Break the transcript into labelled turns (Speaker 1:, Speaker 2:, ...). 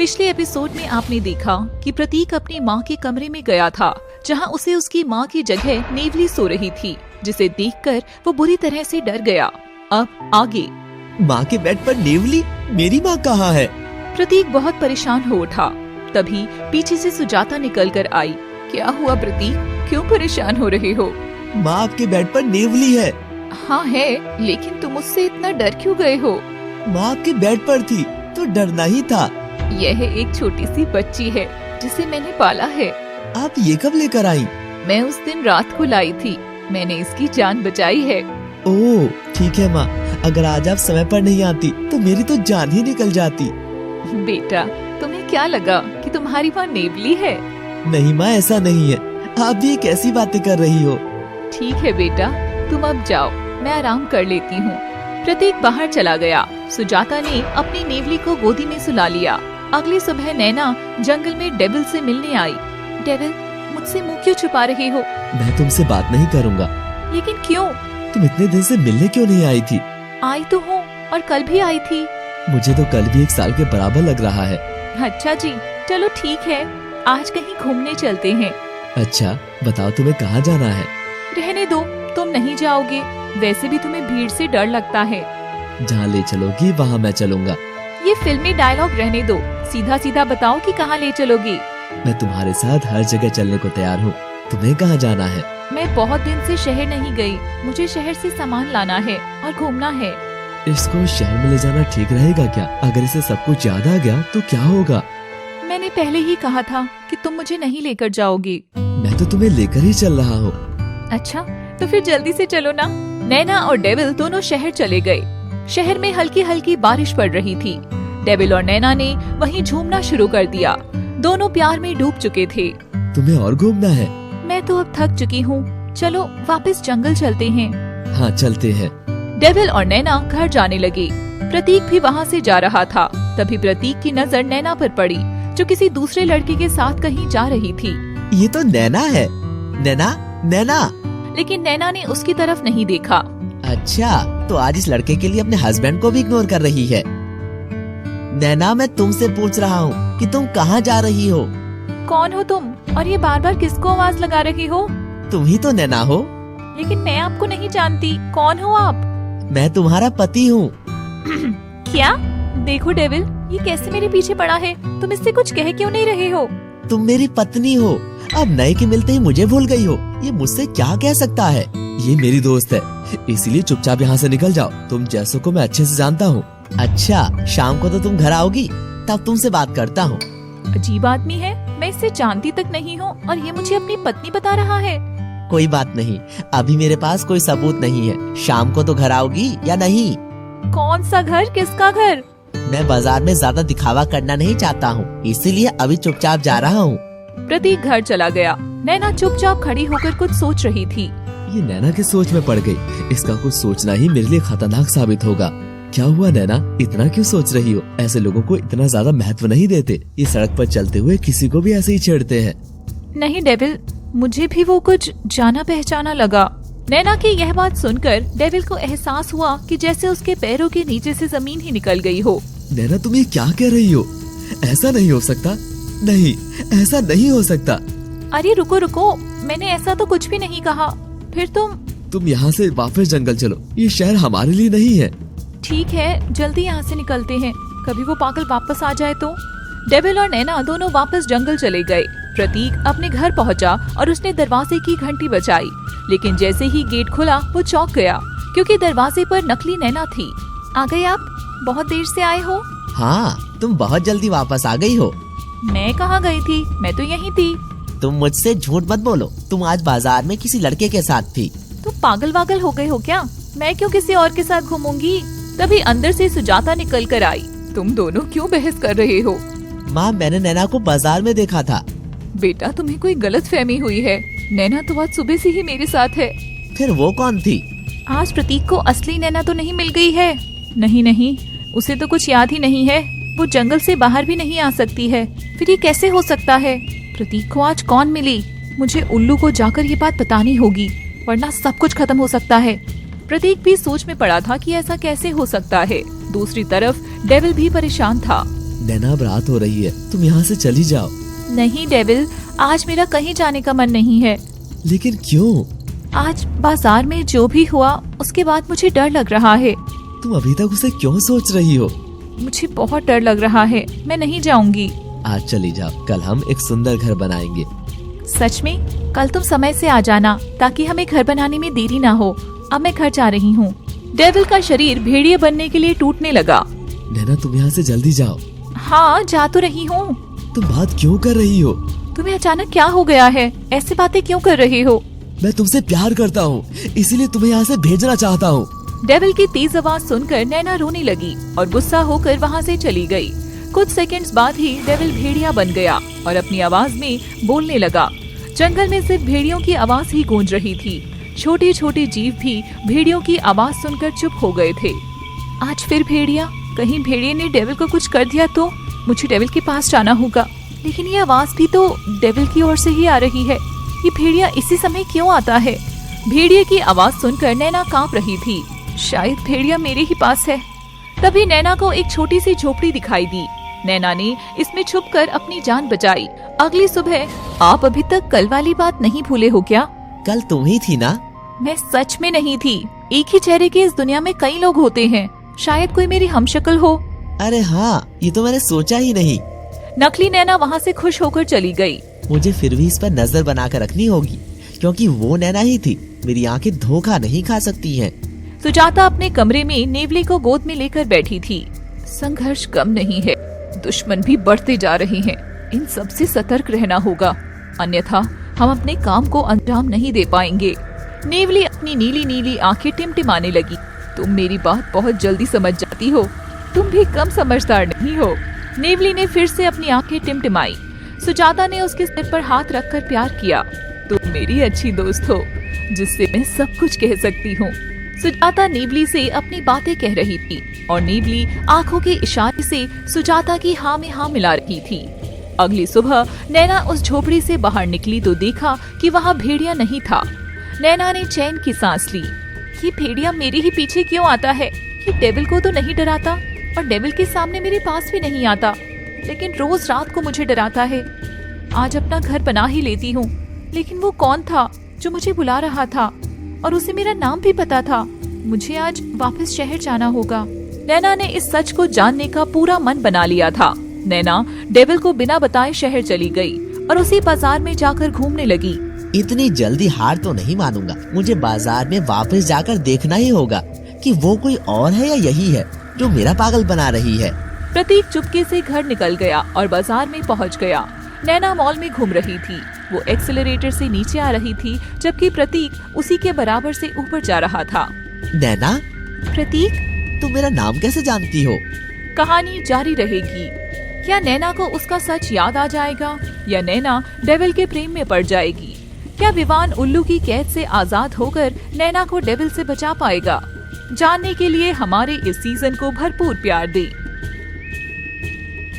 Speaker 1: पिछले एपिसोड में आपने देखा कि प्रतीक अपनी माँ के कमरे में गया था, जहाँ उसे उसकी माँ की जगह नेवली सो रही थी, जिसे देखकर वो बुरी तरह से डर गया। अब आगे।
Speaker 2: माँ के बेड पर नेवली? मेरी माँ कहाँ है?
Speaker 1: प्रतीक बहुत परेशान हो उठा। तभी पीछे से सुजाता निकल कर आई। क्या हुआ प्रतीक, क्यों परेशान हो रहे हो?
Speaker 2: माँ, आपके बेड पर नेवली है।
Speaker 1: हाँ है, लेकिन तुम उससे इतना डर क्यों गए हो?
Speaker 2: माँ आपके बेड पर थी तो डरना ही था।
Speaker 1: यह एक छोटी सी बच्ची है जिसे मैंने पाला है।
Speaker 2: आप ये कब लेकर आई?
Speaker 1: मैं उस दिन रात को लाई थी, मैंने इसकी जान बचाई है।
Speaker 2: ओह ठीक है माँ, अगर आज आप समय पर नहीं आती तो मेरी तो जान ही निकल जाती।
Speaker 1: बेटा, तुम्हें क्या लगा कि तुम्हारी माँ नेवली है?
Speaker 2: नहीं माँ, ऐसा नहीं है। आप भी कैसी बातें कर रही हो?
Speaker 1: ठीक है बेटा, तुम अब जाओ, मैं आराम कर लेती हूँ। प्रतीक बाहर चला गया। सुजाता ने अपनी नेवली को गोदी में सुला लिया। अगली सुबह नैना जंगल में डेविल से मिलने आई। डेविल, मुझसे मुंह क्यों छुपा रहे हो?
Speaker 2: मैं तुमसे बात नहीं करूँगा।
Speaker 1: लेकिन क्यों?
Speaker 2: तुम इतने दिन से मिलने क्यों नहीं आई थी?
Speaker 1: आई तो हूँ, और कल भी आई थी।
Speaker 2: मुझे तो कल भी 1 साल के बराबर लग रहा है।
Speaker 1: अच्छा जी, चलो ठीक है, आज कहीं घूमने चलते हैं।
Speaker 2: अच्छा बताओ, तुम्हें कहाँ जाना है?
Speaker 1: रहने दो, तुम नहीं जाओगे। वैसे भी तुम्हें भीड़ से डर लगता है।
Speaker 2: जहाँ ले चलोगी वहाँ मैं चलूँगा।
Speaker 1: ये फिल्मी डायलॉग रहने दो, सीधा सीधा बताओ कि कहाँ ले चलोगी।
Speaker 2: मैं तुम्हारे साथ हर जगह चलने को तैयार हूँ। तुम्हें कहाँ जाना है?
Speaker 1: मैं बहुत दिन से शहर नहीं गई, मुझे शहर से सामान लाना है और घूमना है।
Speaker 2: इसको शहर में ले जाना ठीक रहेगा क्या? अगर इसे सब कुछ याद आ गया तो क्या होगा?
Speaker 1: मैंने पहले ही कहा था कि तुम मुझे नहीं लेकर जाओगी।
Speaker 2: मैं तो तुम्हें लेकर ही चल रहा हूँ।
Speaker 1: अच्छा, तो फिर जल्दी से चलो ना। नैना और डेविल दोनों शहर चले गए। शहर में हल्की हल्की बारिश पड़ रही थी। डेविल और नैना ने वहीं झूमना शुरू कर दिया। दोनों प्यार में डूब चुके थे।
Speaker 2: तुम्हें और घूमना है?
Speaker 1: मैं तो अब थक चुकी हूँ, चलो वापस जंगल चलते हैं।
Speaker 2: हाँ चलते हैं।
Speaker 1: डेविल और नैना घर जाने लगे। प्रतीक भी वहाँ से जा रहा था। तभी प्रतीक की नजर नैना पर पड़ी, जो किसी दूसरे लड़के के साथ कहीं जा रही थी।
Speaker 2: ये तो नैना है। नैना, नैना।
Speaker 1: लेकिन नैना ने उसकी तरफ नहीं देखा।
Speaker 2: अच्छा, तो आज इस लड़के के लिए अपने हस्बैंड को भी इग्नोर कर रही है। नैना, मैं तुमसे पूछ रहा हूँ कि तुम कहाँ जा रही हो?
Speaker 1: कौन हो तुम, और ये बार बार किसको आवाज लगा रही हो?
Speaker 2: तुम ही तो नैना हो।
Speaker 1: लेकिन मैं आपको नहीं जानती, कौन हो आप?
Speaker 2: मैं तुम्हारा पति हूँ।
Speaker 1: क्या? देखो डेविल, ये कैसे मेरे पीछे पड़ा है? तुम इससे कुछ कह क्यों नहीं रहे हो?
Speaker 2: तुम मेरी पत्नी हो। अब नए के मिलते ही मुझे भूल गई हो। ये मुझसे क्या कह सकता है? ये मेरी दोस्त है, इसलिए चुपचाप यहाँ से निकल जाओ। तुम जैसों को मैं अच्छे से जानता हूँ। अच्छा, शाम को तो तुम घर आओगी, तब तुमसे बात करता हूँ।
Speaker 1: अजीब आदमी है, मैं इससे जानती तक नहीं हूँ और ये मुझे अपनी पत्नी बता रहा है।
Speaker 2: कोई बात नहीं, अभी मेरे पास कोई सबूत नहीं है। शाम को तो घर आओगी या नहीं?
Speaker 1: कौन सा घर, किसका घर?
Speaker 2: मैं बाजार में ज्यादा दिखावा करना नहीं चाहता हूँ, इसीलिए अभी चुपचाप जा रहा हूँ।
Speaker 1: प्रतीक घर चला गया। नैना चुपचाप खड़ी होकर कुछ सोच रही थी।
Speaker 2: ये नैना की सोच में पड़ गई। इसका कुछ सोचना ही मेरे लिए खतरनाक साबित होगा। क्या हुआ नैना, इतना क्यों सोच रही हो? ऐसे लोगों को इतना ज्यादा महत्व नहीं देते। ये सड़क पर चलते हुए किसी को भी ऐसे ही छेड़ते हैं।
Speaker 1: नहीं डेविल, मुझे भी वो कुछ जाना पहचाना लगा। नैना की यह बात सुनकर डेविल को एहसास हुआ कि जैसे उसके पैरों के नीचे से जमीन ही निकल गई हो।
Speaker 2: नैना, तुम ये क्या कह रही हो? ऐसा नहीं हो सकता। नहीं, ऐसा नहीं हो सकता।
Speaker 1: अरे रुको रुको, मैंने ऐसा तो कुछ भी नहीं कहा। फिर तुम
Speaker 2: यहाँ से वापस जंगल चलो। ये शहर हमारे लिए नहीं है।
Speaker 1: ठीक है, जल्दी यहाँ से निकलते हैं, कभी वो पागल वापस आ जाए तो। डेविल और नैना दोनों वापस जंगल चले गए। प्रतीक अपने घर पहुँचा और उसने दरवाजे की घंटी बजाई। लेकिन जैसे ही गेट खुला वो चौंक गया, क्योंकि दरवाजे पर नकली नैना थी। आ गए आप? बहुत देर से आए हो?
Speaker 2: हाँ, तुम बहुत जल्दी वापस आ गई हो।
Speaker 1: मैं कहाँ गई थी, मैं तो यहीं थी।
Speaker 2: तुम मुझसे झूठ मत बोलो, तुम आज बाजार में किसी लड़के के साथ थी।
Speaker 1: तुम पागल वागल हो गए हो क्या? मैं क्यों किसी और के साथ घूमूंगी? तभी अंदर से सुजाता निकल कर आई। तुम दोनों क्यों बहस कर रहे हो?
Speaker 2: माँ, मैंने नैना को बाजार में देखा था।
Speaker 1: बेटा, तुम्हें कोई गलत फहमी हुई है। नैना तो आज सुबह से ही मेरे साथ है।
Speaker 2: फिर वो कौन थी?
Speaker 1: आज प्रतीक को असली नैना तो नहीं मिल गई है? नहीं नहीं, उसे तो कुछ याद ही नहीं है। वो जंगल से बाहर भी नहीं आ सकती है। फिर ये कैसे हो सकता है? प्रतीक को आज कौन मिली? मुझे उल्लू को जाकर ये बात बतानी होगी, वरना सब कुछ खत्म हो सकता है। प्रतीक भी सोच में पड़ा था कि ऐसा कैसे हो सकता है। दूसरी तरफ डेविल भी परेशान था।
Speaker 2: नैना अब रात हो रही है, तुम यहाँ से चली जाओ।
Speaker 1: नहीं डेविल, आज मेरा कहीं जाने का मन नहीं है।
Speaker 2: लेकिन क्यों?
Speaker 1: आज बाजार में जो भी हुआ उसके बाद मुझे डर लग रहा है।
Speaker 2: तुम अभी तक उसे क्यों सोच रही हो?
Speaker 1: मुझे बहुत डर लग रहा है, मैं नहीं जाऊंगी।
Speaker 2: आज चली जाओ, कल हम एक सुंदर घर बनाएंगे।
Speaker 1: सच में? कल तुम समय से आ जाना ताकि हमें घर बनाने में देरी ना हो। अब मैं घर जा रही हूँ। डेविल का शरीर भेड़िए बनने के लिए टूटने लगा।
Speaker 2: नैना तुम यहाँ से जल्दी जाओ।
Speaker 1: हाँ, जा तो रही हूँ।
Speaker 2: तुम बात क्यों कर रही हो?
Speaker 1: तुम्हें अचानक क्या हो गया है? ऐसी बातें क्यों कर रही हो?
Speaker 2: मैं तुमसे प्यार करता हूँ, इसीलिए तुम्हें यहाँ से भेजना चाहता हूँ।
Speaker 1: डेविल की तेज आवाज सुनकर नैना रोने लगी और गुस्सा होकर वहाँ से चली गई। कुछ सेकंड्स बाद ही डेविल भेड़िया बन गया और अपनी आवाज में बोलने लगा। जंगल में सिर्फ भेड़ियों की आवाज ही गूंज रही थी। छोटे छोटे जीव भी भेड़ियों की आवाज सुनकर चुप हो गए थे। आज फिर भेड़िया? कहीं भेड़िए ने डेविल को कुछ कर दिया तो? मुझे डेविल के पास जाना होगा। लेकिन ये आवाज भी तो डेविल की ओर से ही आ रही है। ये भेड़िया इसी समय क्यों आता है? भेड़िए की आवाज सुनकर नैना कांप रही थी। शायद भेड़िया मेरे ही पास है। तभी नैना को एक छोटी सी झोपड़ी दिखाई दी। नैना ने इसमें छुपकर अपनी जान बचाई। अगली सुबह। आप अभी तक कल वाली बात नहीं भूले हो क्या?
Speaker 2: कल तुम ही थी ना?
Speaker 1: मैं सच में नहीं थी। एक ही चेहरे के इस दुनिया में कई लोग होते हैं। शायद कोई मेरी हमशक्ल हो।
Speaker 2: अरे हाँ, ये तो मैंने सोचा ही नहीं।
Speaker 1: नकली नैना वहाँ से खुश होकर चली गई।
Speaker 2: मुझे फिर भी इस पर नजर बनाकर रखनी होगी, क्योंकि वो नैना ही थी। मेरी आंखें धोखा नहीं खा सकती हैं।
Speaker 1: सुजाता अपने कमरे में नेवली को गोद में लेकर बैठी थी। संघर्ष कम नहीं है, दुश्मन भी बढ़ते जा रहे हैं। इन सब से सतर्क रहना होगा, अन्यथा हम अपने काम को अंजाम नहीं दे पाएंगे। नेवली अपनी नीली नीली आंखें टिमटिमाने लगी। तुम मेरी बात बहुत जल्दी समझ जाती हो। तुम भी कम समझदार नहीं हो। नेवली ने फिर से अपनी आंखें टिमटिमाई। सुजाता ने उसके सिर पर हाथ रखकर प्यार किया। तुम मेरी अच्छी दोस्त हो, जिससे मैं सब कुछ कह सकती हूँ। सुजाता नेवली से अपनी बातें कह रही थी और नेवली आंखों के इशारे से सुजाता की हाँ में हाँ मिला रही थी। अगली सुबह नैना उस झोपड़ी से बाहर निकली तो देखा कि वहाँ भेड़िया नहीं था। नैना ने चैन की सांस ली। ये भेड़िया मेरे ही पीछे क्यों आता है? ये डेविल को तो नहीं डराता और डेविल के सामने मेरे पास भी नहीं आता, लेकिन रोज रात को मुझे डराता है। आज अपना घर बना ही लेती हूँ। लेकिन वो कौन था जो मुझे बुला रहा था? और उसे मेरा नाम भी पता था। मुझे आज वापस शहर जाना होगा। नैना ने इस सच को जानने का पूरा मन बना लिया था। नैना डेविल को बिना बताए शहर चली गई और उसी बाजार में जाकर घूमने लगी।
Speaker 2: इतनी जल्दी हार तो नहीं मानूंगा। मुझे बाजार में वापस जाकर देखना ही होगा कि वो कोई और है या यही है जो मेरा पागल बना रही है।
Speaker 1: प्रतीक चुपके से घर निकल गया और बाजार में पहुंच गया। नैना मॉल में घूम रही थी। वो एक्सेलरेटर से नीचे आ रही थी, जबकि प्रतीक उसी के बराबर से ऊपर जा रहा था।
Speaker 2: नैना,
Speaker 1: प्रतीक,
Speaker 2: तुम मेरा नाम कैसे जानती हो?
Speaker 1: कहानी जारी रहेगी। क्या नैना को उसका सच याद आ जाएगा या नैना डेविल के प्रेम में पड़ जाएगी? क्या विवान उल्लू की कैद से आजाद होकर नैना को डेविल से बचा पाएगा? जानने के लिए हमारे इस सीजन को भरपूर प्यार दें।